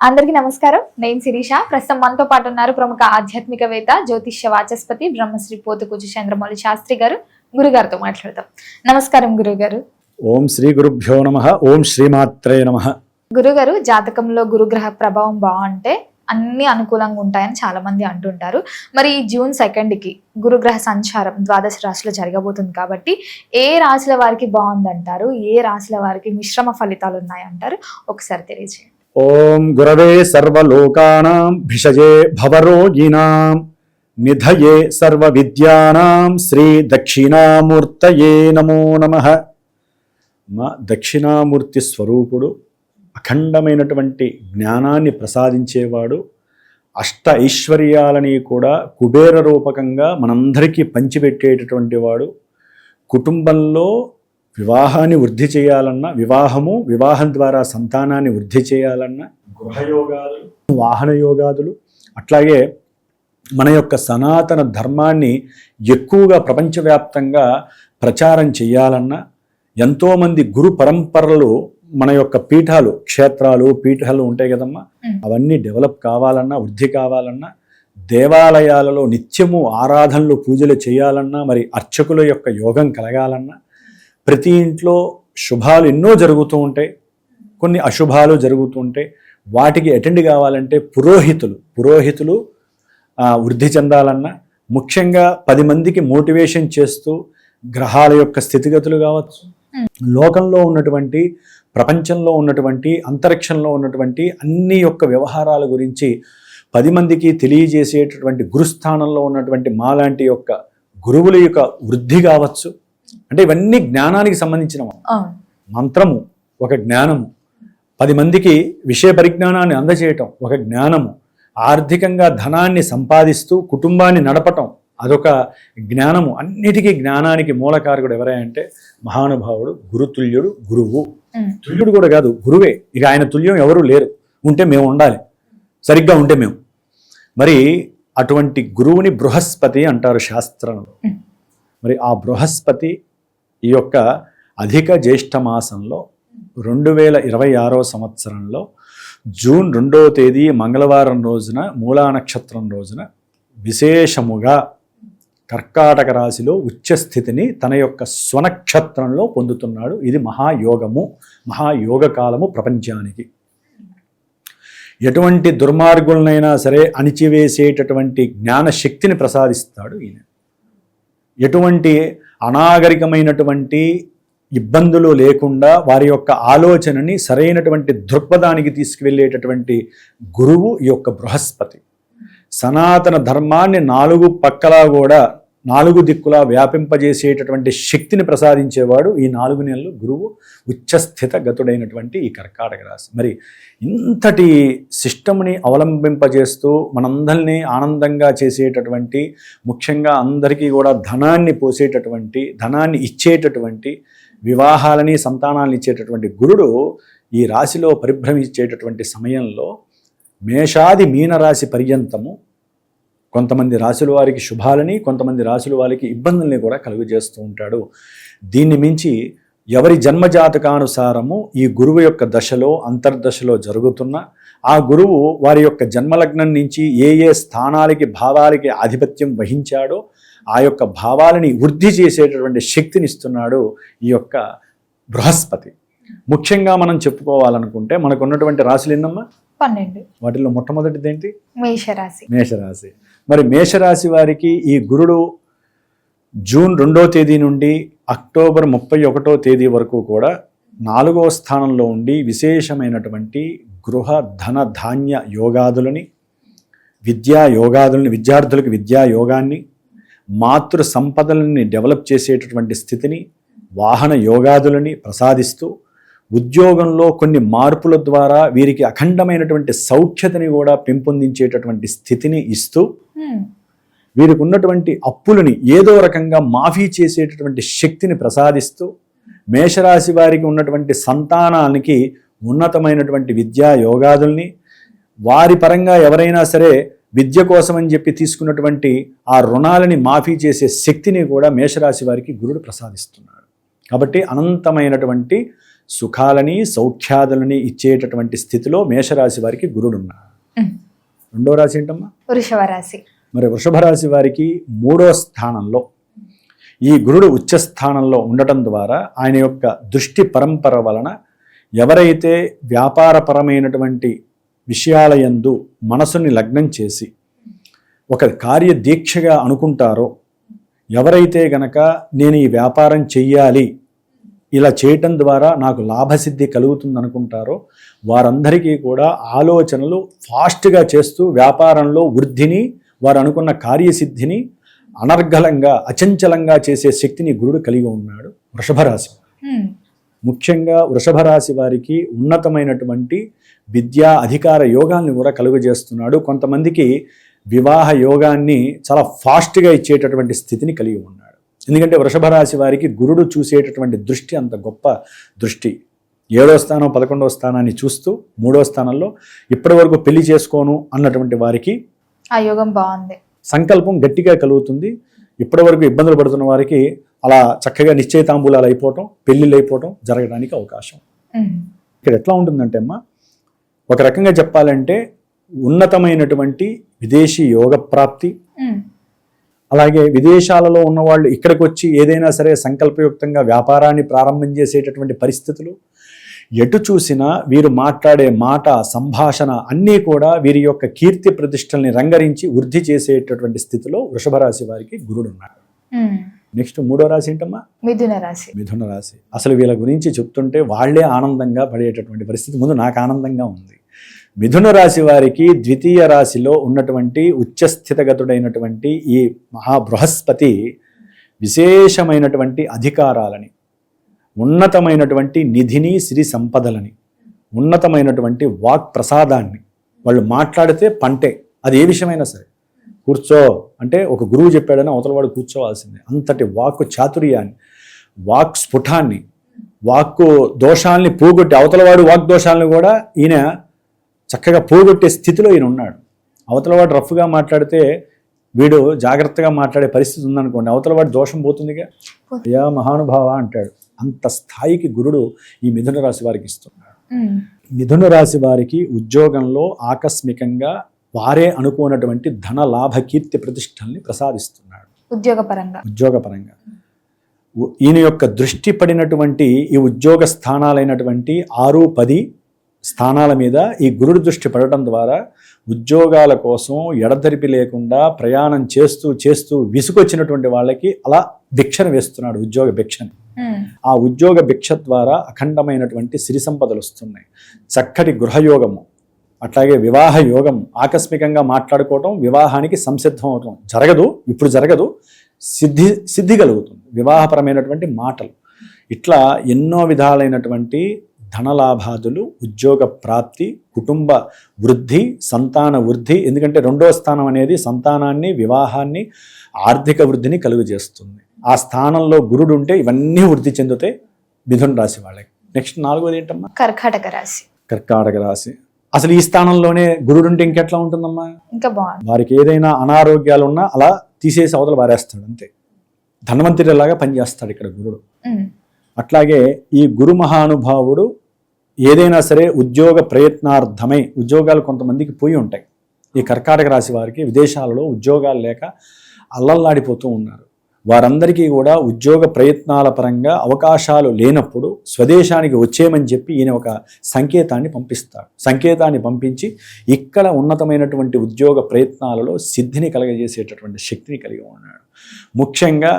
అందరికీ నమస్కారం. నేను శిరీష. ప్రస్తుతం మనతో పాటు ఉన్నారు ప్రముఖ ఆధ్యాత్మికవేత్త, జ్యోతిష్య వాచస్పతి బ్రహ్మశ్రీ పోతుకూచి చంద్రమౌళి శాస్త్రి గారు. గురుగారితో మాట్లాడదాం. నమస్కారం గురుగారు. ఓం శ్రీ గురుభ్యో నమః. ఓం శ్రీమాత్రే నమః. గురుగారు, జాతకంలో గురుగ్రహ ప్రభావం బాగుంటే అన్ని అనుకూలంగా ఉంటాయని చాలా మంది అంటుంటారు. మరి జూన్ 2కి గురుగ్రహ సంచారం ద్వాదశ రాశిలో జరగబోతుంది కాబట్టి ఏ రాశుల వారికి బాగుందంటారు, ఏ రాశుల వారికి మిశ్రమ ఫలితాలు ఉన్నాయంటారు, ఒకసారి తెలియజేయండి. ఓం గురవే సర్వలోకానాం భిషజే భవరోగిణాం నిధయే సర్వ విద్యానాం శ్రీ దక్షిణామూర్తయే నమో నమః. మా దక్షిణామూర్తి స్వరూపుడు, అఖండమైనటువంటి జ్ఞానాన్ని ప్రసాదించేవాడు, అష్ట ఐశ్వర్యాలని కూడా కుబేర రూపకంగా మనందరికీ పంచిపెట్టేటటువంటి వాడు. కుటుంబంలో వివాహాన్ని వృద్ధి చేయాలన్నా, వివాహం ద్వారా సంతానాన్ని వృద్ధి చేయాలన్నా, గృహయోగాలు, వాహన యోగాదులు, అట్లాగే మన యొక్క సనాతన ధర్మాన్ని ఎక్కువగా ప్రపంచవ్యాప్తంగా ప్రచారం చేయాలన్నా, ఎంతోమంది గురు పరంపరలు మన యొక్క పీఠాలు ఉంటాయి కదమ్మా, అవన్నీ డెవలప్ కావాలన్నా, వృద్ధి కావాలన్నా, దేవాలయాలలో నిత్యము ఆరాధనలు పూజలు చేయాలన్నా, మరి అర్చకుల యొక్క యోగం కలగాలన్నా, ప్రతి ఇంట్లో శుభాలు ఎన్నో జరుగుతూ ఉంటాయి, కొన్ని అశుభాలు జరుగుతూ ఉంటాయి. వాటికి అటెండ్ కావాలంటే పురోహితులు వృద్ధి చెందాలన్నా, ముఖ్యంగా 10 మందికి మోటివేషన్ చేస్తూ గ్రహాల యొక్క స్థితిగతులు కావచ్చు, లోకంలో ఉన్నటువంటి, ప్రపంచంలో ఉన్నటువంటి, అంతరిక్షంలో ఉన్నటువంటి అన్ని యొక్క వ్యవహారాల గురించి 10 మందికి తెలియజేసేటటువంటి గురుస్థానంలో ఉన్నటువంటి మాలాంటి యొక్క గురువుల యొక్క వృద్ధి కావచ్చు. అంటే ఇవన్నీ జ్ఞానానికి సంబంధించిన మంత్రము, ఒక జ్ఞానము. 10 మందికి విషయ పరిజ్ఞానాన్ని అందజేయటం ఒక జ్ఞానము. ఆర్థికంగా ధనాన్ని సంపాదిస్తూ కుటుంబాన్ని నడపటం అదొక జ్ఞానము. అన్నిటికీ జ్ఞానానికి మూలకారకుడు ఎవరంటే మహానుభావుడు, గురుతుల్యుడు, గురువు. తుల్యుడు కూడా కాదు, గురువే. ఇక ఆయన తుల్యం ఎవరు లేరు. ఉంటే మేము ఉండాలి, సరిగ్గా ఉంటే మేము. మరి అటువంటి గురువుని బృహస్పతి అంటారు శాస్త్రంలో. మరి ఆ బృహస్పతి ఈ యొక్క అధిక జ్యేష్ఠ మాసంలో 2026వ సంవత్సరంలో జూన్ 2వ తేదీ మంగళవారం రోజున, మూలా నక్షత్రం రోజున విశేషముగా కర్కాటక రాశిలో ఉచ్చస్థితిని తన యొక్క స్వనక్షత్రంలో పొందుతున్నాడు. ఇది మహాయోగ కాలము ప్రపంచానికి. ఎటువంటి దుర్మార్గులనైనా సరే అణిచివేసేటటువంటి జ్ఞాన శక్తిని ప్రసాదిస్తాడు ఈయన. ఎటువంటి అనాగరికమైనటువంటి ఇబ్బందులు లేకుండా వారి యొక్క ఆలోచనని సరైనటువంటి దృక్పథానికి తీసుకువెళ్ళేటటువంటి గురువు ఈ యొక్క బృహస్పతి. సనాతన ధర్మాన్ని 4 పక్కలా కూడా 4 దిక్కులా వ్యాపింపజేసేటటువంటి శక్తిని ప్రసాదించేవాడు ఈ 4 నెలలు గురువు ఉచ్చస్థిత గతుడైనటువంటి ఈ కర్కాటక రాశి. మరి ఇంతటి సిస్టమ్ని అవలంబింపజేస్తూ మనందరినీ ఆనందంగా చేసేటటువంటి, ముఖ్యంగా అందరికీ కూడా ధనాన్ని పోసేటటువంటి, ధనాన్ని ఇచ్చేటటువంటి, వివాహాలని సంతానాలను ఇచ్చేటటువంటి గురుడు ఈ రాశిలో పరిభ్రమించేటటువంటి సమయంలో మేషాది మీనరాశి పర్యంతము కొంతమంది రాశుల వారికి శుభాలని, కొంతమంది రాశుల వారికి ఇబ్బందుల్ని కూడా కలుగజేస్తూ ఉంటాడు. దీన్ని మించి ఎవరి జన్మజాతకానుసారము ఈ గురువు యొక్క దశలో, అంతర్దశలో జరుగుతున్న ఆ గురువు వారి యొక్క జన్మలగ్నం నుంచి ఏ స్థానాలకి, భావాలకి ఆధిపత్యం వహించాడో ఆ యొక్క భావాలని వృద్ధి చేసేటటువంటి శక్తిని ఇస్తున్నాడు ఈ యొక్క బృహస్పతి. ముఖ్యంగా మనం చెప్పుకోవాలనుకుంటే మనకు ఉన్నటువంటి రాశులు ఎన్నమ్మా? 12. వాటిలో మొట్టమొదటిది ఏంటి? మేషరాశి. మరి మేషరాశి వారికి ఈ గురుడు జూన్ 2వ తేదీ నుండి అక్టోబర్ 31వ తేదీ వరకు కూడా 4వ స్థానంలో ఉండి విశేషమైనటువంటి గృహ, ధన, ధాన్య యోగాదులని, విద్యార్థులకు విద్యా యోగాన్ని, మాతృ సంపదలని డెవలప్ చేసేటటువంటి స్థితిని, వాహన యోగాదులని ప్రసాదిస్తూ, ఉద్యోగంలో కొన్ని మార్పుల ద్వారా వీరికి అఖండమైనటువంటి సౌఖ్యతని కూడా పెంపొందించేటటువంటి స్థితిని ఇస్తూ, వీరికి ఉన్నటువంటి అప్పులని ఏదో రకంగా మాఫీ చేసేటటువంటి శక్తిని ప్రసాదిస్తూ, మేషరాశి వారికి ఉన్నటువంటి సంతానానికి ఉన్నతమైనటువంటి విద్యా యోగాదుల్ని, వారి పరంగా ఎవరైనా సరే విద్య కోసం అని చెప్పి తీసుకున్నటువంటి ఆ రుణాలని మాఫీ చేసే శక్తిని కూడా మేషరాశి వారికి గురుడు ప్రసాదిస్తున్నాడు. కాబట్టి అనంతమైనటువంటి సుఖాలని సౌఖ్యాదులని ఇచ్చేటటువంటి స్థితిలో మేషరాశి వారికి గురుడు ఉన్నాడు. రెండో రాశి ఏంటమ్మా? వృషభ రాశి. మరి వృషభ రాశి వారికి 3వ స్థానంలో ఈ గురుడు ఉచ్చ స్థానంలో ఉండటం ద్వారా ఆయన యొక్క దృష్టి పరంపర వలన ఎవరైతే వ్యాపారపరమైనటువంటి విషయాల యందు మనసుని లగ్నం చేసి ఒక కార్యదీక్షగా అనుకుంటారో, ఎవరైతే గనక నేను ఈ వ్యాపారం చెయ్యాలి, ఇలా చేయటం ద్వారా నాకు లాభసిద్ధి కలుగుతుంది అనుకుంటారో వారందరికీ కూడా ఆలోచనలు ఫాస్ట్గా చేస్తూ వ్యాపారంలో వృద్ధిని, వారు అనుకున్న కార్యసిద్ధిని అనర్గళంగా అచంచలంగా చేసే శక్తిని గురుడు కలిగి ఉన్నాడు వృషభ రాశి. ముఖ్యంగా వృషభ రాశి వారికి ఉన్నతమైనటువంటి విద్యా అధికార యోగాల్ని కూడా కలుగజేస్తున్నాడు. కొంతమందికి వివాహ యోగాన్ని చాలా ఫాస్ట్గా ఇచ్చేటటువంటి స్థితిని కలిగి ఉన్నాడు. ఎందుకంటే వృషభ రాశి వారికి గురుడు చూసేటటువంటి దృష్టి అంత గొప్ప దృష్టి. 7వ స్థానం 11వ స్థానాన్ని చూస్తూ 3వ స్థానంలో ఇప్పటి వరకు పెళ్లి చేసుకోను అన్నటువంటి వారికి ఆ యోగం బాగుంది, సంకల్పం గట్టిగా కలుగుతుంది. ఇప్పటి వరకు ఇబ్బందులు పడుతున్న వారికి అలా చక్కగా నిశ్చయితాంబూలాలు అయిపోవటం, పెళ్లిళ్ళు అయిపోవటం జరగడానికి అవకాశం. ఇక్కడ ఎట్లా ఉంటుందంటే అమ్మా, ఒక రకంగా చెప్పాలంటే ఉన్నతమైనటువంటి విదేశీ యోగ ప్రాప్తి, అలాగే విదేశాలలో ఉన్నవాళ్ళు ఇక్కడికి వచ్చి ఏదైనా సరే సంకల్పయుక్తంగా వ్యాపారాన్ని ప్రారంభం చేసేటటువంటి పరిస్థితులు, ఎటు చూసినా వీరు మాట్లాడే మాట సంభాషణ అన్నీ కూడా వీరి యొక్క కీర్తి ప్రతిష్టల్ని రంగరించి వృద్ధి చేసేటటువంటి స్థితిలో వృషభ రాశి వారికి గురుడు ఉన్నాడు. నెక్స్ట్ 3వ రాశి ఏంటమ్మా? మిథున రాశి. మిథున రాశి. అసలు వీళ్ళ గురించి చెప్తుంటే వాళ్లే ఆనందంగా పడేటటువంటి పరిస్థితి. ముందు నాకు ఆనందంగా ఉంది. మిథున రాశి వారికి ద్వితీయ రాశిలో ఉన్నటువంటి ఉచ్చస్థితగతుడైనటువంటి ఈ మహాబృహస్పతి విశేషమైనటువంటి అధికారాలని, ఉన్నతమైనటువంటి నిధిని, సిరి సంపదలని, ఉన్నతమైనటువంటి వాక్ ప్రసాదాన్ని, వాళ్ళు మాట్లాడితే పంటే, అది ఏ విషయమైనా సరే. కూర్చో అంటే ఒక గురువు చెప్పాడని అవతల వాడు కూర్చోవాల్సిందే. అంతటి వాక్కు చాతుర్యాన్ని, వాక్ స్ఫుటాన్ని, వాక్కు దోషాల్ని పోగొట్టి అవతలవాడు వాక్ దోషాలను కూడా ఈయన చక్కగా పోగొట్టే స్థితిలో ఈయన ఉన్నాడు. అవతలవాడు రఫ్గా మాట్లాడితే వీడు జాగ్రత్తగా మాట్లాడే పరిస్థితి ఉందనుకోండి, అవతలవాడు దోషం పోతుందిగా. యా మహానుభావ అంటాడు. అంత స్థాయికి గురుడు ఈ మిథున రాశి వారికి ఇస్తున్నాడు. మిథున రాశి వారికి ఉద్యోగంలో ఆకస్మికంగా వారే అనుకున్నటువంటి ధన లాభ కీర్తి ప్రతిష్టల్ని ప్రసాదిస్తున్నాడు. ఉద్యోగపరంగా ఈయన యొక్క దృష్టి పడినటువంటి ఈ ఉద్యోగ స్థానాలైనటువంటి 6, 10 స్థానాల మీద ఈ గురుడు దృష్టి పడటం ద్వారా ఉద్యోగాల కోసం ఎడతెరిపి లేకుండా ప్రయాణం చేస్తూ చేస్తూ విసుకొచ్చినటువంటి వాళ్ళకి అలా భిక్షను వేస్తున్నాడు, ఉద్యోగ భిక్షని. ఆ ఉద్యోగ భిక్ష ద్వారా అఖండమైనటువంటి సిరి సంపదలు వస్తున్నాయి. చక్కటి గృహయోగము, అట్లాగే వివాహ యోగం, ఆకస్మికంగా మాట్లాడుకోవటం, వివాహానికి సంసిద్ధం అవటం జరగదు, ఇప్పుడు జరగదు, సిద్ధి కలుగుతుంది. వివాహపరమైనటువంటి మాటలు, ఇట్లా ఎన్నో విధాలైనటువంటి ధనలాభాదులు, ఉద్యోగ ప్రాప్తి, కుటుంబ వృద్ధి, సంతాన వృద్ధి. ఎందుకంటే 2వ స్థానం అనేది సంతానాన్ని, వివాహాన్ని, ఆర్థిక వృద్ధిని కలుగజేస్తుంది. ఆ స్థానంలో గురుడు ఉంటే ఇవన్నీ వృద్ధి చెందుతాయి మిథున రాశి వాళ్ళకి. నెక్స్ట్ 4వది ఏంటమ్మా? కర్కాటక రాశి. కర్కాటక రాశి. అసలు ఈ స్థానంలోనే గురుడు ఉంటే ఇంకెట్లా ఉంటుందమ్మా? ఇంకా బాగుంది. వారికి ఏదైనా అనారోగ్యాలు ఉన్నా అలా తీసేసి అవతల వారేస్తాడు, అంతే. ధన్వంతరిలాగా పనిచేస్తాడు ఇక్కడ గురుడు. అట్లాగే ఈ గురు మహానుభావుడు ఏదైనా సరే ఉద్యోగ ప్రయత్నార్థమై, ఉద్యోగాలు కొంతమందికి పోయి ఉంటాయి. ఈ కర్కాటక రాశి వారికి విదేశాలలో ఉద్యోగాలు లేక అల్లల్లాడిపోతూ ఉన్నారు. వారందరికీ కూడా ఉద్యోగ ప్రయత్నాల పరంగా అవకాశాలు లేనప్పుడు స్వదేశానికి వచ్చేయమని చెప్పి ఈయన ఒక సంకేతాన్ని పంపిస్తాడు. సంకేతాన్ని పంపించి ఇక్కడ ఉన్నతమైనటువంటి ఉద్యోగ ప్రయత్నాలలో సిద్ధిని కలగజేసేటటువంటి శక్తిని కలిగి ఉన్నాడు. ముఖ్యంగా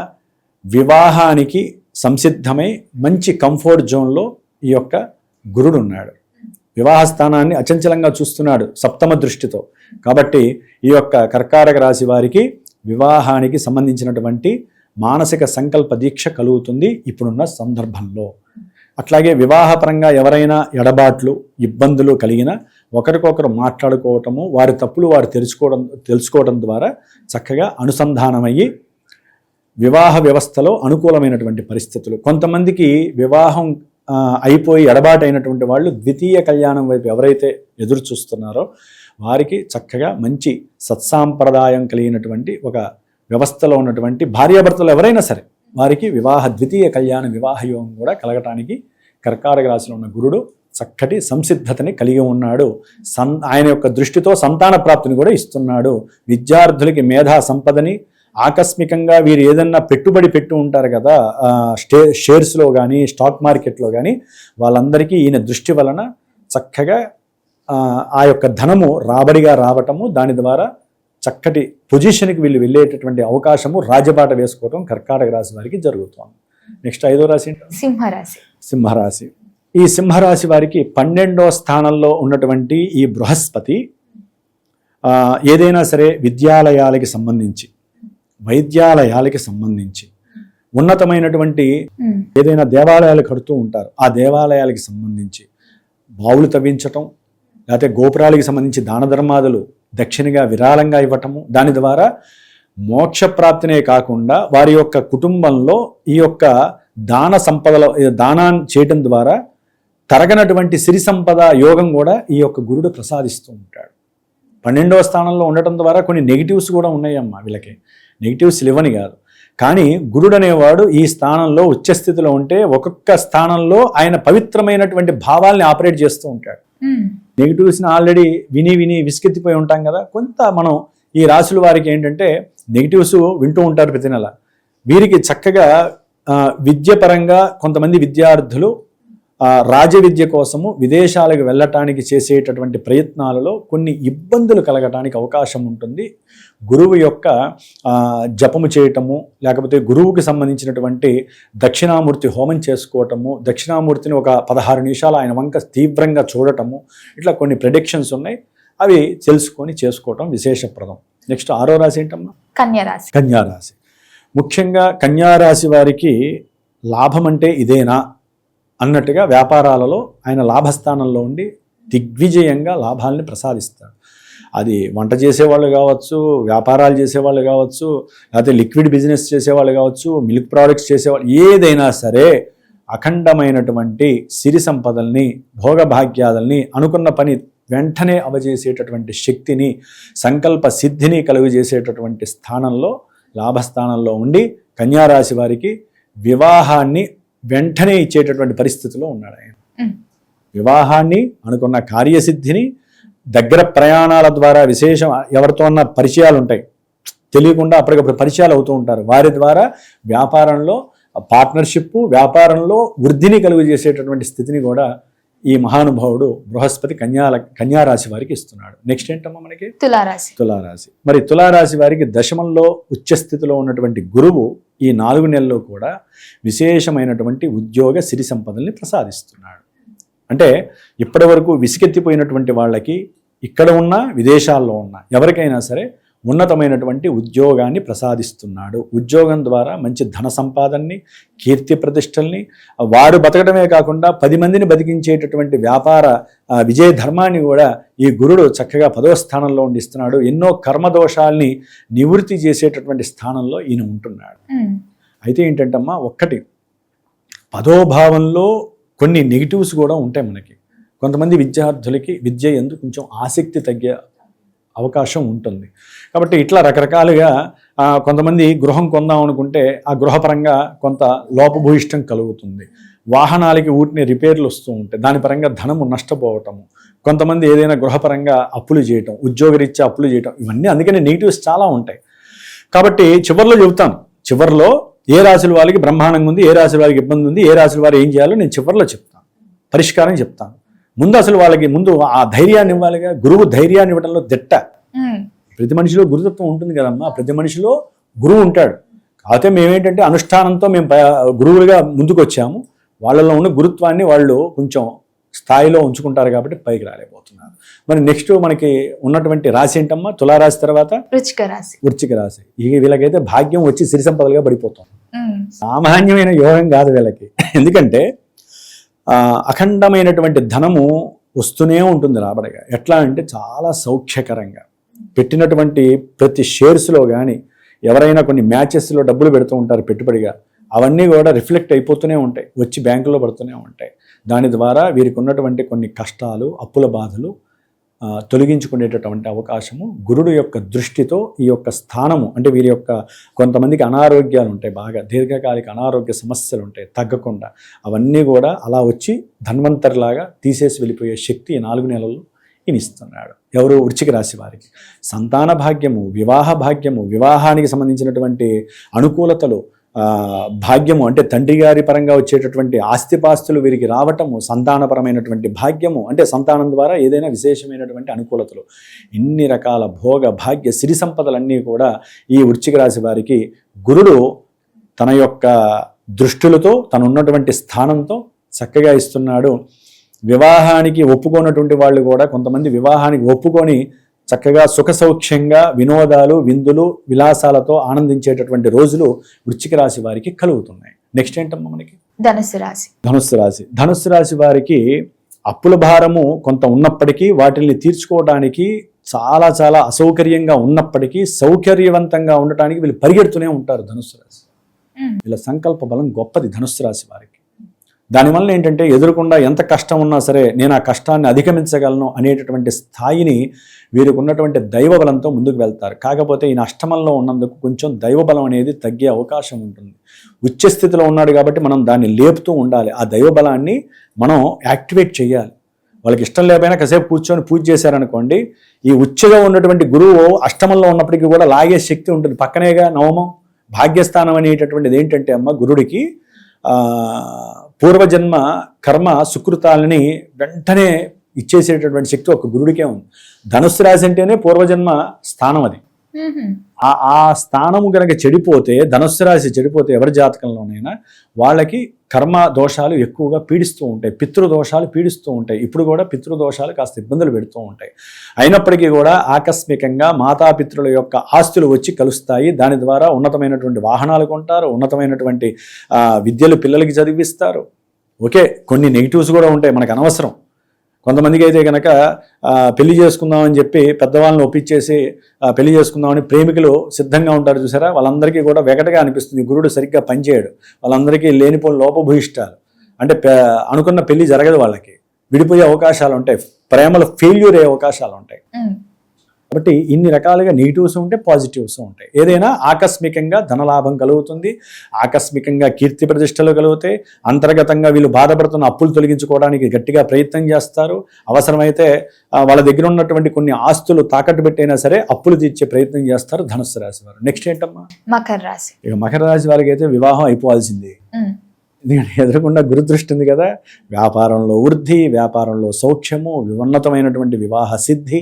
వివాహానికి సంసిద్ధమై మంచి కంఫర్ట్ జోన్లో ఈ యొక్క గురుడు ఉన్నాడు. వివాహ స్థానాన్ని అచంచలంగా చూస్తున్నాడు 7వ దృష్టితో. కాబట్టి ఈ యొక్క కర్కాటక రాశి వారికి వివాహానికి సంబంధించినటువంటి మానసిక సంకల్ప దీక్ష కలుగుతుంది ఇప్పుడున్న సందర్భంలో. అట్లాగే వివాహపరంగా ఎవరైనా ఎడబాట్లు, ఇబ్బందులు కలిగినా ఒకరికొకరు మాట్లాడుకోవటము, వారి తప్పులు వారు తెలుసుకోవడం ద్వారా చక్కగా అనుసంధానమయ్యి వివాహ వ్యవస్థలో అనుకూలమైనటువంటి పరిస్థితులు. కొంతమందికి వివాహం అయిపోయి ఎడబాటు అయినటువంటి వాళ్ళు ద్వితీయ కళ్యాణం వైపు ఎవరైతే ఎదురు చూస్తున్నారో వారికి చక్కగా మంచి సత్సాంప్రదాయం కలిగినటువంటి ఒక వ్యవస్థలో ఉన్నటువంటి భార్యాభర్తలు ఎవరైనా సరే వారికి ద్వితీయ కళ్యాణ వివాహ యోగం కూడా కలగటానికి కర్కాటక రాశిలో ఉన్న గురుడు చక్కటి సంసిద్ధతని కలిగి ఉన్నాడు. ఆయన యొక్క దృష్టితో సంతాన ప్రాప్తిని కూడా ఇస్తున్నాడు. విద్యార్థులకి మేధా సంపదని, ఆకస్మికంగా వీరు ఏదన్నా పెట్టుబడి పెట్టి ఉంటారు కదా షేర్స్లో కానీ స్టాక్ మార్కెట్లో కానీ, వాళ్ళందరికీ ఈయన దృష్టి వలన చక్కగా ఆ యొక్క ధనము రాబడిగా రావటము, దాని ద్వారా చక్కటి పొజిషన్కి వీళ్ళు వెళ్ళేటటువంటి అవకాశము, రాజబాట వేసుకోవటం కర్కాటక రాశి వారికి జరుగుతుంది. నెక్స్ట్ 5వ రాశి సింహరాశి. సింహరాశి. ఈ సింహరాశి వారికి 12వ స్థానంలో ఉన్నటువంటి ఈ బృహస్పతి ఏదైనా సరే విద్యాలయాలకి సంబంధించి, వైద్యాలయాలకి సంబంధించి, ఉన్నతమైనటువంటి ఏదైనా దేవాలయాలు కడుతూ ఉంటారు, ఆ దేవాలయాలకి సంబంధించి బావులు తవ్వించటం, లేకపోతే గోపురాలకి సంబంధించి దాన ధర్మాదులు దక్షిణగా విరాళంగా ఇవ్వటము, దాని ద్వారా మోక్షప్రాప్తినే కాకుండా వారి యొక్క కుటుంబంలో ఈ యొక్క దాన సంపదల దానాన్ని చేయటం ద్వారా తరగనటువంటి సిరి సంపద యోగం కూడా ఈ యొక్క గురుడు ప్రసాదిస్తూ ఉంటాడు. 12వ స్థానంలో ఉండటం ద్వారా కొన్ని నెగిటివ్స్ కూడా ఉన్నాయమ్మా. వీళ్ళకి నెగిటివ్స్ లేవని కాదు, కానీ గురుడు అనేవాడు ఈ స్థానంలో ఉచ్చస్థితిలో ఉంటే ఒక్కొక్క స్థానంలో ఆయన పవిత్రమైనటువంటి భావాల్ని ఆపరేట్ చేస్తూ ఉంటాడు. నెగిటివ్స్ని ఆల్రెడీ విని విని విసుకెత్తిపోయి ఉంటాం కదా. కొంత మనం ఈ రాశుల వారికి ఏంటంటే నెగిటివ్స్ వింటూ ఉంటారు ప్రతి నెల. వీరికి చక్కగా విద్య పరంగా కొంతమంది విద్యార్థులు రాజవిద్య కోసము విదేశాలకు వెళ్ళటానికి చేసేటటువంటి ప్రయత్నాలలో కొన్ని ఇబ్బందులు కలగటానికి అవకాశం ఉంటుంది. గురువు యొక్క జపము చేయటము, లేకపోతే గురువుకి సంబంధించినటువంటి దక్షిణామూర్తి హోమం చేసుకోవటము, దక్షిణామూర్తిని ఒక 16 నిమిషాలు ఆయన వంక తీవ్రంగా చూడటము, ఇట్లా కొన్ని ప్రెడిక్షన్స్ ఉన్నాయి. అవి తెలుసుకొని చేసుకోవటం విశేషప్రదం. నెక్స్ట్ 6వ రాశి ఏంటమ్మా? కన్యారాశి. కన్యారాశి. ముఖ్యంగా కన్యారాశి వారికి లాభం అంటే ఇదేనా అన్నట్టుగా వ్యాపారాలలో ఆయన లాభస్థానంలో ఉండి దిగ్విజయంగా లాభాలని ప్రసాదిస్తాడు. అది వంట చేసేవాళ్ళు కావచ్చు, వ్యాపారాలు చేసేవాళ్ళు కావచ్చు, లేకపోతే లిక్విడ్ బిజినెస్ చేసేవాళ్ళు కావచ్చు, మిల్క్ ప్రోడక్ట్స్ చేసేవాళ్ళు, ఏదైనా సరే అఖండమైనటువంటి సిరి సంపదల్ని, భోగభాగ్యాలని, అనుకున్న పని వెంటనే అవజేసేటటువంటి శక్తిని, సంకల్ప సిద్ధిని కలుగజేసేటటువంటి స్థానంలో, లాభస్థానంలో ఉండి కన్యారాశి వారికి వివాహాన్ని వెంటనే ఇచ్చేటటువంటి పరిస్థితిలో ఉన్నాడు ఆయన. వివాహాన్ని, అనుకున్న కార్యసిద్ధిని, దగ్గర ప్రయాణాల ద్వారా విశేషం ఎవరితో ఉన్న పరిచయాలు ఉంటాయి, తెలియకుండా అప్పటికప్పుడు పరిచయాలు అవుతూ ఉంటారు, వారి ద్వారా వ్యాపారంలో పార్ట్నర్షిప్, వ్యాపారంలో వృద్ధిని కలుగు చేసేటటువంటి స్థితిని కూడా ఈ మహానుభావుడు బృహస్పతి కన్యారాశి వారికి ఇస్తున్నాడు. నెక్స్ట్ ఏంటమ్మా మనకి? తులారాశి. తులారాశి. మరి తులారాశి వారికి దశమంలో ఉచ్చస్థితిలో ఉన్నటువంటి గురువు ఈ 4 నెలల్లో కూడా విశేషమైనటువంటి ఉద్యోగ సిరి సంపదల్ని ప్రసాదిస్తున్నాడు. అంటే ఇప్పటి వరకు విసిగెత్తిపోయినటువంటి వాళ్ళకి ఇక్కడ ఉన్న, విదేశాల్లో ఉన్న ఎవరికైనా సరే ఉన్నతమైనటువంటి ఉద్యోగాన్ని ప్రసాదిస్తున్నాడు. ఉద్యోగం ద్వారా మంచి ధన సంపాదనని, కీర్తి ప్రతిష్టల్ని, వారు బతకడమే కాకుండా 10 మందిని బతికించేటటువంటి వ్యాపార విజయ ధర్మాన్ని కూడా ఈ గురుడు చక్కగా 10వ స్థానంలో ఉండిస్తున్నాడు. ఎన్నో కర్మదోషాల్ని నివృత్తి చేసేటటువంటి స్థానంలో ఈయన ఉంటున్నాడు. అయితే ఏంటంటమ్మా, ఒక్కటి 10వ భావంలో కొన్ని నెగిటివ్స్ కూడా ఉంటాయి మనకి. కొంతమంది విద్యార్థులకి విద్య ఎందుకు కొంచెం ఆసక్తి తగ్గే అవకాశం ఉంటుంది. కాబట్టి ఇట్లా రకరకాలుగా కొంతమంది గృహం కొందాం అనుకుంటే ఆ గృహపరంగా కొంత లోపభూయిష్టం కలుగుతుంది. వాహనాలకి ఊటిని రిపేర్లు వస్తూ ఉంటాయి, దాని పరంగా ధనము నష్టపోవటము, కొంతమంది ఏదైనా గృహపరంగా అప్పులు చేయటం, ఉద్యోగరీత్యా అప్పులు చేయటం, ఇవన్నీ అందుకని నెగిటివ్స్ చాలా ఉంటాయి. కాబట్టి చివరిలో చెబుతాను, చివరిలో ఏ రాశుల వాళ్ళకి బ్రహ్మాండంగా ఉంది, ఏ రాశుల వారికి ఇబ్బంది ఉంది, ఏ రాశుల వారు ఏం చేయాలో నేను చివరిలో చెప్తాను, పరిష్కారం చెప్తాను. ముందు అసలు వాళ్ళకి ముందు ఆ ధైర్యాన్ని ఇవ్వాలిగా. గురువు ధైర్యాన్ని ఇవ్వడంలో దిట్ట. ప్రతి మనిషిలో గురుతత్వం ఉంటుంది కదమ్మా, ప్రతి మనిషిలో గురువు ఉంటాడు. కాకపోతే మేమేంటంటే అనుష్ఠానంతో మేము గురువులుగా ముందుకు వచ్చాము, వాళ్ళలో ఉన్న గురుత్వాన్ని వాళ్ళు కొంచెం స్థాయిలో ఉంచుకుంటారు కాబట్టి పైకి రాలేకపోతున్నారు. మరి నెక్స్ట్ మనకి ఉన్నటువంటి రాశి ఏంటమ్మా? తులారాశి తర్వాత వృశ్చిక రాశి. వృశ్చిక రాశి. వీళ్ళకైతే భాగ్యం వచ్చి సిరి సంపదలుగా పడిపోతాం. సామాన్యమైన యోగం కాదు వీళ్ళకి. ఎందుకంటే అఖండమైనటువంటి ధనము వస్తూనే ఉంటుంది రాబడిగా. ఎట్లా అంటే చాలా సౌఖ్యకరంగా పెట్టినటువంటి ప్రతి షేర్స్లో కానీ, ఎవరైనా కొన్ని మ్యాచెస్లో డబ్బులు పెడుతూ ఉంటారు పెట్టుబడిగా, అవన్నీ కూడా రిఫ్లెక్ట్ అయిపోతూనే ఉంటాయి, వచ్చి బ్యాంకులో పడుతూనే ఉంటాయి. దాని ద్వారా వీరికి ఉన్నటువంటి కొన్ని కష్టాలు, అప్పుల బాధలు తొలగించుకునేటటువంటి అవకాశము గురుడు యొక్క దృష్టితో ఈ యొక్క స్థానము, అంటే వీరి యొక్క కొంతమందికి అనారోగ్యాలు ఉంటాయి, బాగా దీర్ఘకాలిక అనారోగ్య సమస్యలు ఉంటాయి తగ్గకుండా, అవన్నీ కూడా అలా వచ్చి ధన్వంతరిలాగా తీసేసి వెళ్ళిపోయే శక్తి 4 నెలలు ఈయన ఇస్తున్నాడు. ఎవరు? వృశ్చిక రాశి వారికి సంతాన భాగ్యము, వివాహ భాగ్యము, వివాహానికి సంబంధించినటువంటి అనుకూలతలు, భాగ్యము అంటే తండ్రి గారి పరంగా వచ్చేటటువంటి ఆస్తిపాస్తులు వీరికి రావటము, సంతానపరమైనటువంటి భాగ్యము అంటే సంతానం ద్వారా ఏదైనా విశేషమైనటువంటి అనుకూలతలు, ఇన్ని రకాల భోగ భాగ్య సిరి సంపదలన్నీ కూడా ఈ వృశ్చిక రాశి వారికి గురుడు తన యొక్క దృష్టులతో తనున్నటువంటి స్థానంతో చక్కగా ఇస్తున్నాడు. వివాహానికి ఒప్పుకోనటువంటి వాళ్ళు కూడా కొంతమంది వివాహానికి ఒప్పుకొని చక్కగా సుఖ సౌఖ్యంగా వినోదాలు, విందులు, విలాసాలతో ఆనందించేటటువంటి రోజులు వృశ్చిక రాశి వారికి కలుగుతున్నాయి. నెక్స్ట్ ఏంటమ్మా మనకి? ధనుస్సు రాశి. ధనుస్సు రాశి వారికి అప్పుల భారము కొంత ఉన్నప్పటికీ వాటిని తీర్చుకోవడానికి చాలా చాలా అసౌకర్యంగా ఉన్నప్పటికీ సౌకర్యవంతంగా ఉండటానికి వీళ్ళు పరిగెడుతూనే ఉంటారు. ధనుస్సు రాశి వీళ్ళ సంకల్ప బలం గొప్పది. ధనుస్సు రాశి వారికి దానివల్ల ఏంటంటే ఎదురుకుండా ఎంత కష్టం ఉన్నా సరే నేను ఆ కష్టాన్ని అధిగమించగలను అనేటటువంటి స్థాయిని వీరికి ఉన్నటువంటి దైవబలంతో ముందుకు వెళ్తారు. కాకపోతే ఈ అష్టమంలో ఉన్నందుకు కొంచెం దైవబలం అనేది తగ్గే అవకాశం ఉంటుంది. ఉచ్చస్థితిలో ఉన్నాడు కాబట్టి మనం దాన్ని లేపుతూ ఉండాలి. ఆ దైవబలాన్ని మనం యాక్టివేట్ చేయాలి. వాళ్ళకి ఇష్టం లేకపోయినా కాసేపు కూర్చొని పూజ చేశారనుకోండి, ఈ ఉచ్చగా ఉన్నటువంటి గురువు అష్టమంలో ఉన్నప్పటికీ కూడా లాగే శక్తి ఉంటుంది. పక్కనేగా నవమం భాగ్యస్థానం అనేటటువంటిది ఏంటంటే అమ్మ గురుడికి పూర్వజన్మ కర్మ సుకృతాలని వెంటనే ఇచ్చేసేటటువంటి శక్తి ఒక గురుడికే ఉంది. ధనుస్సు రాశి అంటేనే పూర్వజన్మ స్థానం అది. ఆ స్థానము గనక చెడిపోతే, ధనుస్సు రాశి చెడిపోతే ఎవరి జాతకంలోనైనా వాళ్ళకి కర్మ దోషాలు ఎక్కువగా పీడిస్తూ ఉంటాయి, పితృదోషాలు పీడిస్తూ ఉంటాయి. ఇప్పుడు కూడా పితృదోషాలు కాస్త ఇబ్బందులు పెడుతూ ఉంటాయి. అయినప్పటికీ కూడా ఆకస్మికంగా మాతాపితృల యొక్క ఆస్తులు వచ్చి కలుస్తాయి. దాని ద్వారా ఉన్నతమైనటువంటి వాహనాలు కొంటారు, ఉన్నతమైనటువంటి విద్యలు పిల్లలకి చదివిస్తారు. ఓకే, కొన్ని నెగిటివ్స్ కూడా ఉంటాయి, మనకు అనవసరం. కొంతమందికి అయితే కనుక పెళ్లి చేసుకుందామని చెప్పి పెద్దవాళ్ళని ఒప్పించేసి పెళ్లి చేసుకుందామని ప్రేమికులు సిద్ధంగా ఉంటారు చూసారా, వాళ్ళందరికీ కూడా వెగటగా అనిపిస్తుంది. గురుడు సరిగ్గా పనిచేయడు, వాళ్ళందరికీ లేనిపోని లోపభూయిష్టాలు, అంటే అనుకున్న పెళ్లి జరగదు, వాళ్ళకి విడిపోయే అవకాశాలు ఉంటాయి, ప్రేమలు ఫెయిల్యూర్ అయ్యే అవకాశాలు ఉంటాయి. కాబట్టి ఇన్ని రకాలుగా నెగిటివ్స్ ఉంటాయి, పాజిటివ్స్ ఉంటాయి. ఏదైనా ఆకస్మికంగా ధనలాభం కలుగుతుంది, ఆకస్మికంగా కీర్తి ప్రతిష్టలు కలుగుతాయి. అంతర్గతంగా వీళ్ళు బాధపడుతున్న అప్పులు తొలగించుకోవడానికి గట్టిగా ప్రయత్నం చేస్తారు. అవసరమైతే వాళ్ళ దగ్గర ఉన్నటువంటి కొన్ని ఆస్తులు తాకట్టు పెట్టైనా సరే అప్పులు తీర్చే ప్రయత్నం చేస్తారు ధనుస్సు రాశి వారు. నెక్స్ట్ ఏంటమ్మా? మకర రాశి. ఇక మకర రాశి వారికి అయితే వివాహం అయిపోవాల్సింది. ఎందుకంటే ఎదురకుండా గురుదృష్టి ఉంది కదా. వ్యాపారంలో వృద్ధి, వ్యాపారంలో సౌఖ్యము, ఉన్నతమైనటువంటి వివాహ సిద్ధి.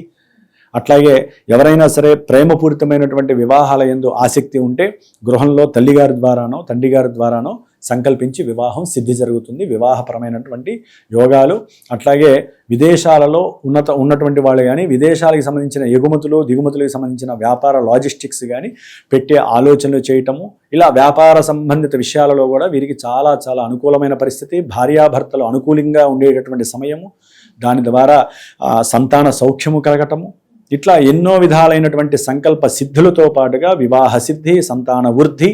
అట్లాగే ఎవరైనా సరే ప్రేమపూరితమైనటువంటి వివాహాల యందు ఆసక్తి ఉంటే గృహంలో తల్లిగారి ద్వారానో తండ్రి గారి ద్వారానో సంకల్పించి వివాహం సిద్ధి జరుగుతుంది. వివాహపరమైనటువంటి యోగాలు, అట్లాగే విదేశాలలో ఉన్నటువంటి వాళ్ళు కానీ విదేశాలకు సంబంధించిన ఎగుమతులు దిగుమతులకు సంబంధించిన వ్యాపార లాజిస్టిక్స్ కానీ పెట్టే ఆలోచనలు చేయటము, ఇలా వ్యాపార సంబంధిత విషయాలలో కూడా వీరికి చాలా చాలా అనుకూలమైన పరిస్థితి. భార్యాభర్తలు అనుకూలంగా ఉండేటటువంటి సమయము, దాని ద్వారా సంతాన సౌఖ్యము కలగటము, ఇట్లా ఎన్నో విధాలైనటువంటి సంకల్ప సిద్ధులతో పాటుగా వివాహ సిద్ధి, సంతాన వృద్ధి,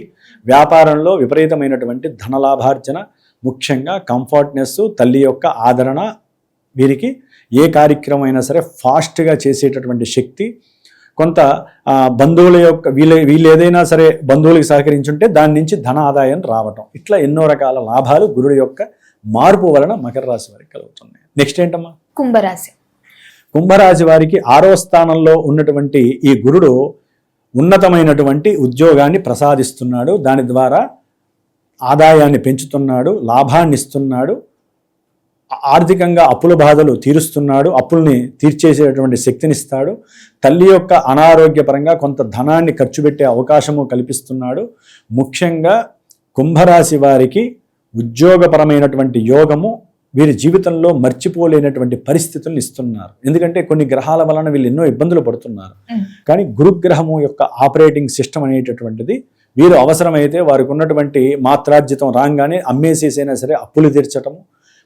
వ్యాపారంలో విపరీతమైనటువంటి ధనలాభార్జన, ముఖ్యంగా కంఫర్ట్నెస్, తల్లి యొక్క ఆదరణ, వీరికి ఏ కార్యక్రమం అయినా సరే ఫాస్ట్గా చేసేటటువంటి శక్తి. కొంత బంధువుల యొక్క వీళ్ళు ఏదైనా సరే బంధువులకు సహకరించుంటే దాని నుంచి ధన ఆదాయం రావటం, ఇట్లా ఎన్నో రకాల లాభాలు గురుడు యొక్క మార్పు వలన మకర రాశి వారికి కలుగుతున్నాయి. నెక్స్ట్ ఏంటమ్మా? కుంభరాశి. కుంభరాశి వారికి 6వ స్థానంలో ఉన్నటువంటి ఈ గురుడు ఉన్నతమైనటువంటి ఉద్యోగాన్ని ప్రసాదిస్తున్నాడు. దాని ద్వారా ఆదాయాన్ని పెంచుతున్నాడు, లాభాన్ని ఇస్తున్నాడు, ఆర్థికంగా అప్పుల బాధలు తీరుస్తున్నాడు, అప్పుల్ని తీర్చేసేటువంటి శక్తినిస్తాడు. తల్లి యొక్క అనారోగ్యపరంగా కొంత ధనాన్ని ఖర్చు పెట్టే అవకాశము కల్పిస్తున్నాడు. ముఖ్యంగా కుంభరాశి వారికి ఉద్యోగపరమైనటువంటి యోగము వీరి జీవితంలో మర్చిపోలేనటువంటి పరిస్థితులను ఇస్తున్నారు. ఎందుకంటే కొన్ని గ్రహాల వలన వీళ్ళు ఎన్నో ఇబ్బందులు పడుతున్నారు. కానీ గురుగ్రహము యొక్క ఆపరేటింగ్ సిస్టమ్ అనేటటువంటిది వీరు అవసరమైతే వారికి ఉన్నటువంటి మాత్రార్జితం రాగానే అమ్మేసేసైనా సరే అప్పులు తీర్చటము,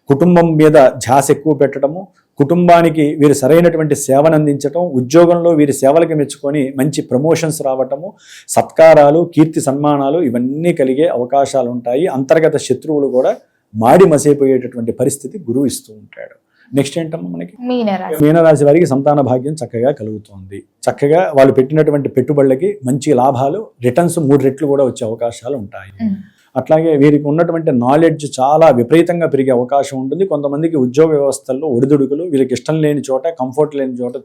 కుటుంబం మీద ధ్యాస ఎక్కువ పెట్టడము, కుటుంబానికి వీరు సరైనటువంటి సేవను అందించటం, ఉద్యోగంలో వీరి సేవలకు మెచ్చుకొని మంచి ప్రమోషన్స్ రావటము, సత్కారాలు, కీర్తి సన్మానాలు ఇవన్నీ కలిగే అవకాశాలు ఉంటాయి. అంతర్గత శత్రువులు కూడా మాడి మసైపోయేటటువంటి పరిస్థితి గురువు ఇస్తూ ఉంటాడు. నెక్స్ట్ ఏంటమ్మా మనకి మీనరాశి. మీనరాశి వారికి సంతాన భాగ్యం చక్కగా కలుగుతోంది. చక్కగా వాళ్ళు పెట్టినటువంటి పెట్టుబడులకి మంచి లాభాలు, రిటర్న్స్ 3 రెట్లు కూడా వచ్చే అవకాశాలు ఉంటాయి. అట్లాగే వీరికి ఉన్నటువంటి నాలెడ్జ్ చాలా విపరీతంగా పెరిగే అవకాశం ఉంటుంది. కొంతమందికి ఉద్యోగ వ్యవస్థల్లో ఒడిదుడుకులు, వీళ్ళకి ఇష్టం లేని చోట, కంఫర్ట్ లేని చోట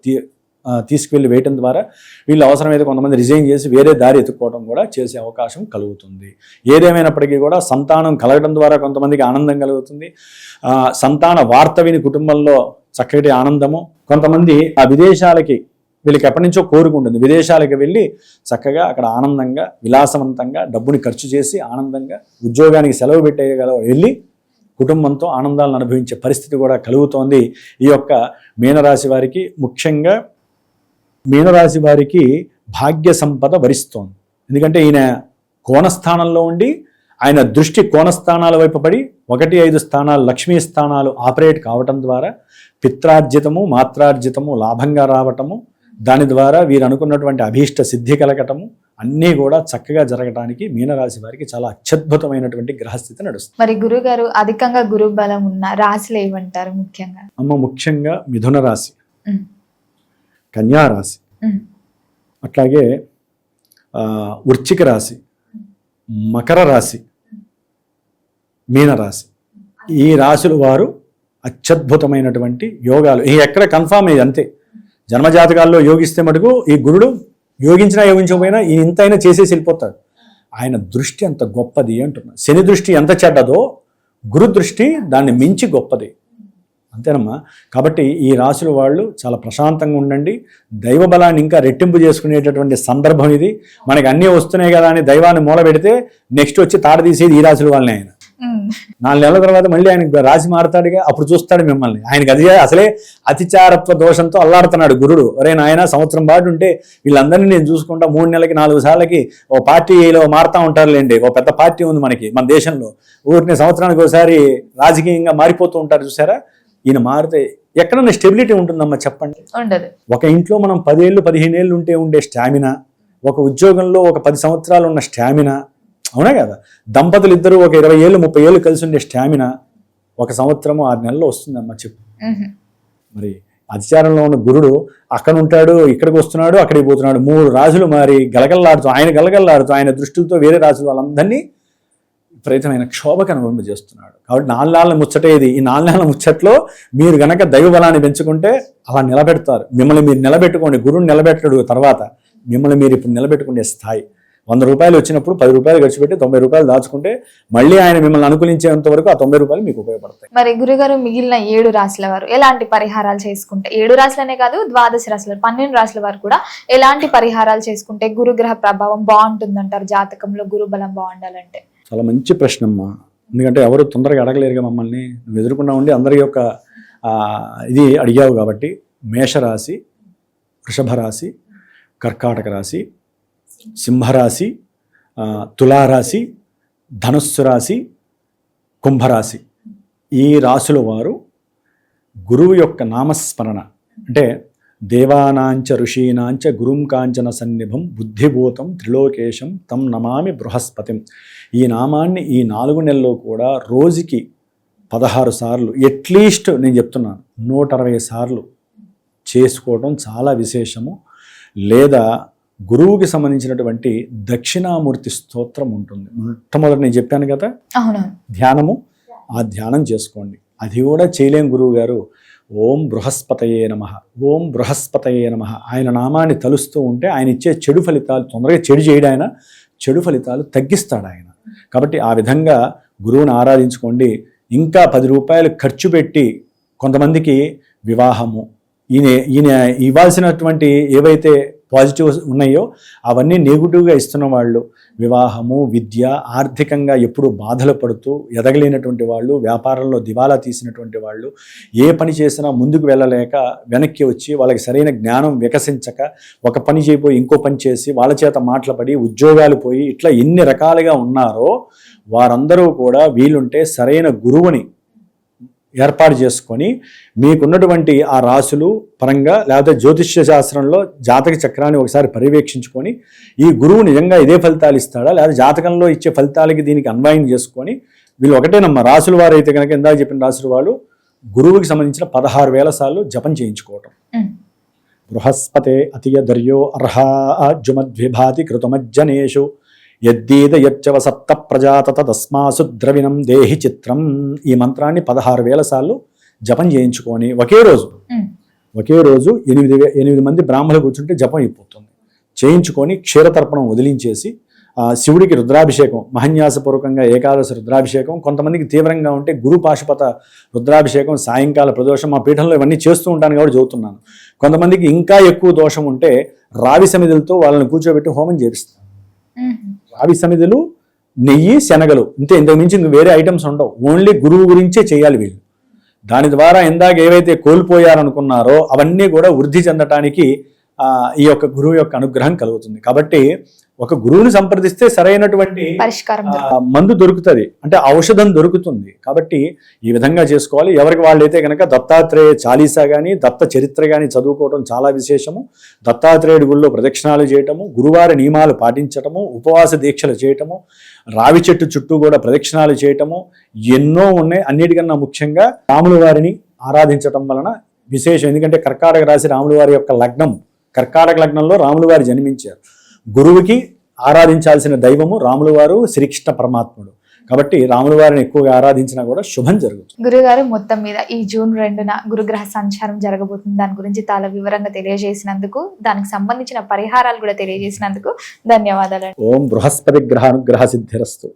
తీసుకువెళ్ళి వేయటం ద్వారా వీళ్ళు అవసరమైతే కొంతమంది రిజైన్ చేసి వేరే దారి ఎత్తుక్కోవడం కూడా చేసే అవకాశం కలుగుతుంది. ఏదేమైనప్పటికీ కూడా సంతానం కలగడం ద్వారా కొంతమందికి ఆనందం కలుగుతుంది. సంతాన వార్త విని కుటుంబంలో చక్కటి ఆనందము. కొంతమంది ఆ విదేశాలకి వీళ్ళకి ఎప్పటి నుంచో కోరుకుంటుంది, విదేశాలకు వెళ్ళి చక్కగా అక్కడ ఆనందంగా విలాసవంతంగా డబ్బుని ఖర్చు చేసి ఆనందంగా ఉద్యోగానికి సెలవు పెట్టేయగల వెళ్ళి కుటుంబంతో ఆనందాలను అనుభవించే పరిస్థితి కూడా కలుగుతోంది. ఈ యొక్క మీనరాశి వారికి ముఖ్యంగా మీనరాశి వారికి భాగ్య సంపద వరిస్తోంది. ఎందుకంటే ఈయన కోణస్థానంలో ఉండి ఆయన దృష్టి కోణస్థానాల వైపు పడి 1-5 స్థానాలు లక్ష్మీ స్థానాలు ఆపరేట్ కావటం ద్వారా పిత్రార్జితము మాత్రార్జితము లాభంగా రావటము, దాని ద్వారా వీరు అనుకున్నటువంటి అభీష్ట సిద్ధి కలగటము అన్నీ కూడా చక్కగా జరగడానికి మీనరాశి వారికి చాలా అత్యద్భుతమైనటువంటి గ్రహస్థితి నడుస్తుంది. మరి గురుగారు అధికంగా గురు బలం ఉన్న రాశులు ఏమంటారు ముఖ్యంగా? ముఖ్యంగా మిథున రాశి, కన్యా రాశి, అట్లాగే వృశ్చిక రాశి, మకర రాశి, మీనరాశి. ఈ రాశుల వారు అత్యద్భుతమైనటువంటి యోగాలు. ఎక్కడ కన్ఫామ్ అయ్యి అంతే. జన్మజాతకాల్లో యోగిస్తే మటుకు ఈ గురుడు యోగించినా యోగించకపోయినా ఈ ఇంతైనా చేసేసి వెళ్ళిపోతాడు. ఆయన దృష్టి అంత గొప్పది అంటున్నా. శని దృష్టి ఎంత చెడ్డదో గురు దృష్టి దాన్ని మించి గొప్పది. అంతేనమ్మా. కాబట్టి ఈ రాశుల వాళ్ళు చాలా ప్రశాంతంగా ఉండండి. దైవ బలాన్ని ఇంకా రెట్టింపు చేసుకునేటటువంటి సందర్భం ఇది. మనకి అన్నీ వస్తున్నాయి కదా అని దైవాన్ని మూల పెడితే నెక్స్ట్ వచ్చి తాడ తీసేది ఈ రాశుల వాళ్ళని. ఆయన 4 నెలల తర్వాత మళ్ళీ ఆయన రాశి మారుతాడుగా, అప్పుడు చూస్తాడు మిమ్మల్ని. ఆయనకి అది అసలే అతిచారత్వ దోషంతో అల్లాడుతున్నాడు గురుడు. ఒరే నాయన, సంవత్సరం పాటు ఉంటే వీళ్ళందరినీ నేను చూసుకుంటా 3 నెలలకి 4 సార్లకి ఓ పార్టీలో మారుతా ఉంటారులేండి. ఓ పెద్ద పార్టీ ఉంది మనకి మన దేశంలో. ఊరిని సంవత్సరానికి ఒకసారి రాజకీయంగా మారిపోతూ ఉంటారు చూసారా. ఈయన మారితే ఎక్కడన్నా స్టెబిలిటీ ఉంటుందమ్మా చెప్పండి? ఉండదు. ఒక ఇంట్లో మనం 10 ఏళ్ళు 15 ఏళ్ళు ఉండే స్టామినా, ఒక ఉద్యోగంలో ఒక 10 సంవత్సరాలు ఉన్న స్టామినా, అవునా కదా? దంపతులు ఇద్దరు ఒక 20 ఏళ్ళు 30 ఏళ్ళు కలిసి ఉండే స్టామినా 1 సంవత్సరము 6 నెలల్లో వస్తుందమ్మా చెప్పు. మరి అధిచారంలో ఉన్న గురుడు అక్కడ ఉంటాడు, ఇక్కడికి వస్తున్నాడు, అక్కడికి పోతున్నాడు. 3 రాజులు మారి గలగల్లాడుతూ ఆయన దృష్టితో వేరే రాజులు వాళ్ళందరినీ విపరీతమైన క్షోభకు అనుభవింపజేస్తున్నాడు. కాబట్టి 4 నెలల ముచ్చటే ఇది. ఈ 4 నెలల ముచ్చట్లో మీరు గనక దైవ బలాన్ని పెంచుకుంటే అలా నిలబెడతారు. మిమ్మల్ని మీరు నిలబెట్టుకోండి. గురువుని నిలబెట్టడు తర్వాత మిమ్మల్ని మీరు ఇప్పుడు నిలబెట్టుకునే స్థాయి. 100 రూపాయలు వచ్చినప్పుడు 10 రూపాయలు ఖర్చు పెట్టి 90 రూపాయలు దాచుకుంటే మళ్ళీ ఆయన మిమ్మల్ని అనుకూలించేంత వరకు ఆ 90 రూపాయలు మీకు ఉపయోగపడతాయి. మరి గురుగారు మిగిలిన 7 రాశుల వారు ఎలాంటి పరిహారాలు చేసుకుంటే, 7 రాశులనే కాదు 12 రాశుల 12 రాశుల వారు కూడా ఎలాంటి పరిహారాలు చేసుకుంటే గురుగ్రహ ప్రభావం బాగుంటుందంటారు జాతకంలో, గురు బలం బాగుండాలంటే? చాలా మంచి ప్రశ్న అమ్మా. ఎందుకంటే ఎవరు తొందరగా అడగలేరుగా మమ్మల్ని. నువ్వు ఎదుర్కొన్నా ఉండి అందరి యొక్క ఇది అడిగావు కాబట్టి. మేషరాశి, వృషభ రాశి, కర్కాటక రాశి, సింహరాశి, తులారాశి, ధనుస్సు రాశి, కుంభరాశి. ఈ రాశుల వారు గురువు యొక్క నామస్మరణ అంటే దేవానాంచ ఋషీనాంచ గురుం కాంచన సన్నిభం బుద్ధిభూతం త్రిలోకేశం తం నమామి బృహస్పతిం. ఈ నామాన్ని ఈ 4 నెలల్లో కూడా రోజుకి 16 సార్లు అట్లీస్ట్ నేను చెప్తున్నాను 160 సార్లు చేసుకోవడం చాలా విశేషము. లేదా గురువుకి సంబంధించినటువంటి దక్షిణామూర్తి స్తోత్రం ఉంటుంది. మొట్టమొదటి నేను చెప్పాను కదా ధ్యానము, ఆ ధ్యానం చేసుకోండి. అది కూడా చేయలేం గురువు గారు. ఓం బృహస్పతయే నమః, ఓం బృహస్పతయే నమః. ఆయన నామాన్ని తలుస్తూ ఉంటే ఆయన ఇచ్చే చెడు ఫలితాలు, తొందరగా చెడు చేయడం ఆయన, చెడు ఫలితాలు తగ్గిస్తాడు ఆయన. కాబట్టి ఆ విధంగా గురువుని ఆరాధించుకోండి. ఇంకా 10 రూపాయలు ఖర్చు పెట్టి కొంతమందికి వివాహము, ఈయన ఇవ్వాల్సినటువంటి ఏవైతే పాజిటివ్స్ ఉన్నాయో అవన్నీ నెగిటివ్గా ఇస్తున్న వాళ్ళు, వివాహము, విద్య, ఆర్థికంగా ఎప్పుడు బాధలు పడుతూ ఎదగలేనటువంటి వాళ్ళు, వ్యాపారంలో దివాలా తీసినటువంటి వాళ్ళు, ఏ పని చేసినా ముందుకు వెళ్ళలేక వెనక్కి వచ్చి వాళ్ళకి సరైన జ్ఞానం వికసించక ఒక పని చేయబోయి ఇంకో పని చేసి వాళ్ళ చేత మాటలు ఉద్యోగాలు పోయి ఇట్లా ఎన్ని రకాలుగా ఉన్నారో వారందరూ కూడా వీలుంటే సరైన గురువుని ఏర్పాటు చేసుకొని మీకున్నటువంటి ఆ రాశులు పరంగా లేకపోతే జ్యోతిష్య శాస్త్రంలో జాతక చక్రాన్ని ఒకసారి పర్యవేక్షించుకొని ఈ గురువు నిజంగా ఇదే ఫలితాలు ఇస్తాడా లేదా జాతకంలో ఇచ్చే ఫలితాలకి దీనికి అన్వయం చేసుకొని వీళ్ళు ఒకటేనమ్మా. రాశుల వారు అయితే కనుక ఇందాక చెప్పిన రాశుల వాళ్ళు గురువుకి సంబంధించిన 16,000 సార్లు జపం చేయించుకోవటం. బృహస్పతే అతియదర్యో అర్హాజుమద్విభాతి కృతమజ్జనేషు యద్దీదయచ్చవ సప్త ప్రజాతత తస్మాసు ద్రవిణం దేహి చిత్రం. ఈ మంత్రాన్ని 16,000 సార్లు జపం చేయించుకొని ఒకే రోజు 8 మంది బ్రాహ్మణులు కూర్చుంటే జపం అయిపోతుంది. చేయించుకొని క్షీరతర్పణం వదిలించేసి శివుడికి రుద్రాభిషేకం, మహన్యాసపూర్వకంగా ఏకాదశి రుద్రాభిషేకం, కొంతమందికి తీవ్రంగా ఉంటే గురు పాశుపత రుద్రాభిషేకం, సాయంకాల ప్రదోషం, మా పీఠంలో ఇవన్నీ చేస్తూ ఉంటాను కాబట్టి చెబుతున్నాను. కొంతమందికి ఇంకా ఎక్కువ దోషం ఉంటే రావి సమిధులతో వాళ్ళని కూర్చోబెట్టి హోమం చేపిస్తాను. రావి సమిధులు, నెయ్యి, శనగలు, ఇంతకు మించి ఇంక వేరే ఐటమ్స్ ఉండవు. ఓన్లీ గురువు గురించే చేయాలి వీళ్ళు. దాని ద్వారా ఇందాక ఏవైతే కోల్పోయారనుకున్నారో అవన్నీ కూడా వృద్ధి చెందటానికి ఈ యొక్క గురువు యొక్క అనుగ్రహం కలుగుతుంది. కాబట్టి ఒక గురువుని సంప్రదిస్తే సరైనటువంటి పరిష్కారం మందు దొరుకుతుంది, అంటే ఔషధం దొరుకుతుంది. కాబట్టి ఈ విధంగా చేసుకోవాలి. ఎవరికి వాళ్ళైతే కనుక దత్తాత్రేయ చాలీసా కానీ దత్త చరిత్ర కానీ చదువుకోవడం చాలా విశేషము. దత్తాత్రేయుడి గుళ్ళో ప్రదక్షిణాలు చేయటము, గురువారి నియమాలు పాటించటము, ఉపవాస దీక్షలు చేయటము, రావి చెట్టు చుట్టూ కూడా ప్రదక్షిణాలు చేయటము ఎన్నో ఉన్నాయి. అన్నిటికన్నా ముఖ్యంగా రాముల వారిని ఆరాధించటం వలన విశేషం. ఎందుకంటే కర్కాటక రాశి రాముల వారి యొక్క లగ్నం, కర్కాటక లగ్నంలో రాముల వారు జన్మించారు. గురువుకి ఆరాధించాల్సిన దైవము రాముల వారు, శ్రీకృష్ణ పరమాత్ముడు. కాబట్టి రాముల వారిని ఎక్కువగా ఆరాధించినా కూడా శుభం జరుగుతుంది. గురుగారు, మొత్తం మీద ఈ జూన్ 2న గురుగ్రహ సంచారం జరగబోతుంది, దాని గురించి చాలా వివరంగా తెలియజేసినందుకు, దానికి సంబంధించిన పరిహారాలు కూడా తెలియజేసినందుకు ధన్యవాదాలు. ఓం బృహస్పతి గ్రహానుగ్రహ సిద్ధిరస్తు.